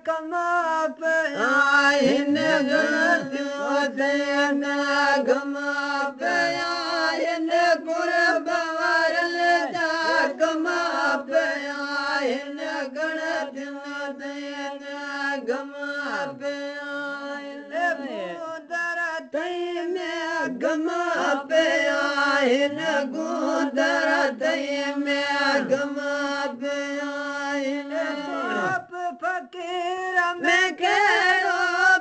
कमा पे आइन गणतियों देन गमा पे आइन कुर्ब वारल जा कमा पे आइन गणतियों देन गमा पे आइन गुदर तई में गमा पे आइन गुदर तई में गमा पे आइन बाप फकीर में केड़ो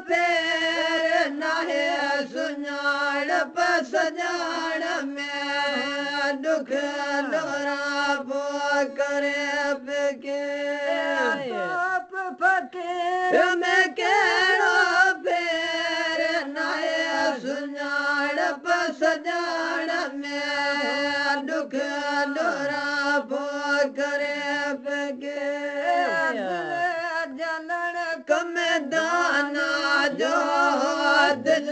फेर नाहे सुञाण पसजाण में दुख लोरा पो करे के बाप फकीर में केड़ो फेर नाहे सुञाण पसजाण में दुख लोरा पो करे के जलण कम दाना जो दिल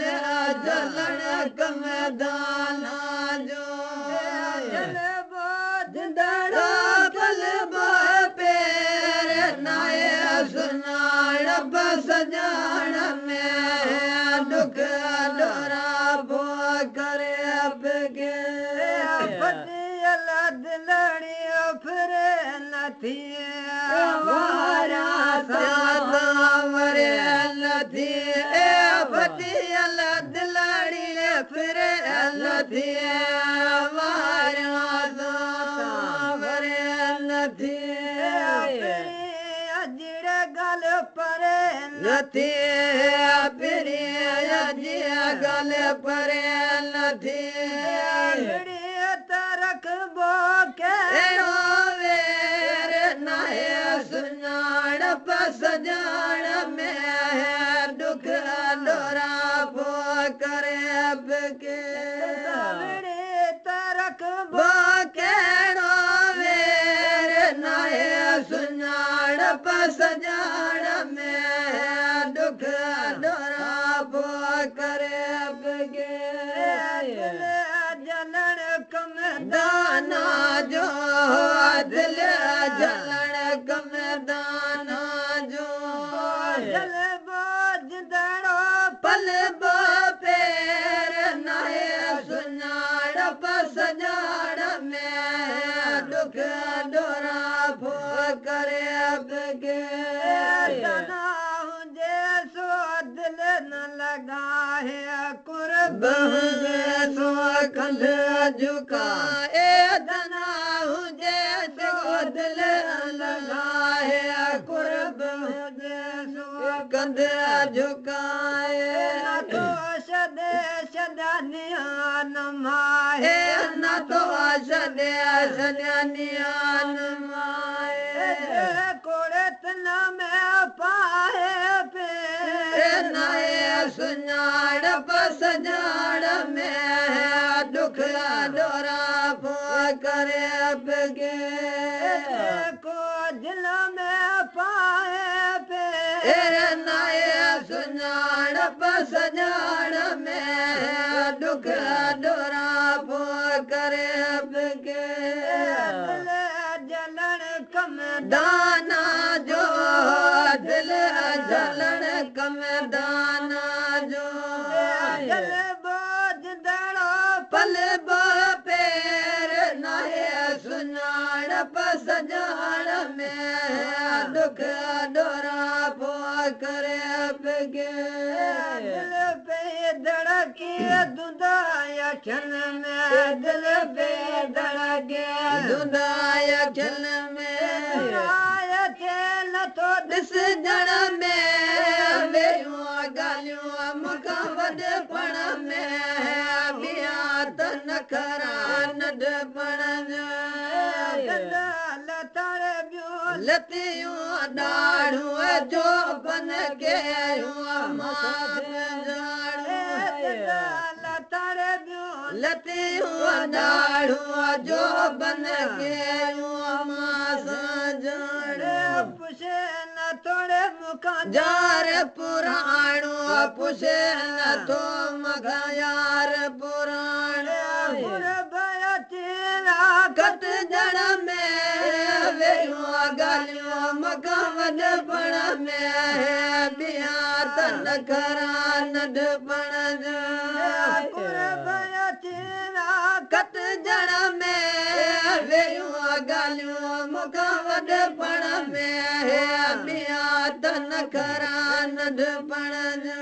जलण कम दाना जो जल बोझ दड़ा पल पेर नाय सुनाण बस जान में दुख डोरा भो करे अब के पतियला दिलड़ी फिर नथी वारा सावरे लथी पतियल दिलाड़ी फिर लथी वारा सावरे लथी अजड़ गल पर लथी फिर अजड़ गल पर लथी तरक बो के सुञाण पसजाण में दुख लोरा पो करे अब के तरक बो केड़ो वेर नाहे सुञाण पसजाण में दुख लोरा पो करे अब के जलण कम दाना जो दिल जलण कम दाना जो जल बोझ दड़ो पल बो पेर नाहे सुञाण पसजाण में दुख डोरा भो करे अब के तना जे सो दिल न लगा है कुर्ब सो कंध झुका तना जे सो दिल लगा है कुर्ब कंध झुकाए न तो सदे सदानियान माहे न तो सदे सदानियान माहे कोड़त न में पाए पे नाए सुञाण पसजाण में दुख डोरा भो करे अब के को दिल में पाए पे नाए सुञाण पसजाण में दुख डोरा भो करे अब के जलण कम दाना जो दिल जलण कम दाना जो जल बोझ दड़ो पल बो पेर नाहे सुञाण पसजाण में दुख डोरा भो करे अब के दिल पे धड़के दुदाया छन में दिल पे धड़के दुदाया छन में आया चल तो दिस जड़ में वेयूं गालियों मुकावद पण में बिया त नखरा नड पण लतारे बियो लतियूं डाढ़ू जो बन के लतारे बियो लतियूं डाढ़ू जो बन के पुछे न थोड़े मुखा जार पुराणो पुछे न तो मखा यार पुराणो भया तेरा कत जड़ में वेयूं गालियों मखा वड पण में नखरा नंढपण जा कट जण में वेयूं ॻाल्हियूं मूंखां वॾपण में ॿिया त नखरा नंढपण जा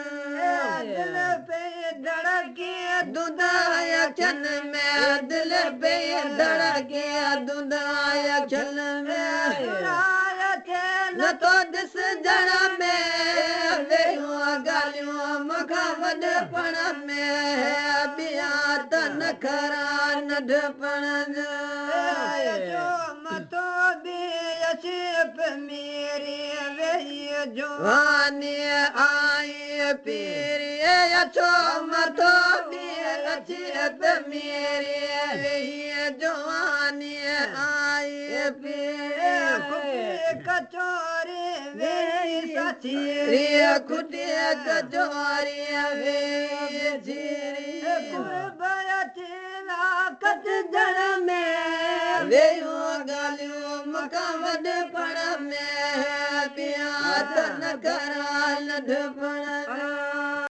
धड़के दुधाया छन में दिल पे धड़के दुधाया छन में न तो ॾिस जण में वेयूं ॻाल्हियूं मूंखां वॾपण में ॿिया त नखरा नंढपण जा मथो बि अशीप मेरी वेही जवानी आई पीरी अछो मथो बि अशीप मेरी वेही जवानी आई पीरी कचोरी वेही सचीरी खुटी कचोरी वेही जीरी कट जण में वेयूं ॻाल्हियूं मूंखां वॾपण में ॿिया त नखरा नंढपण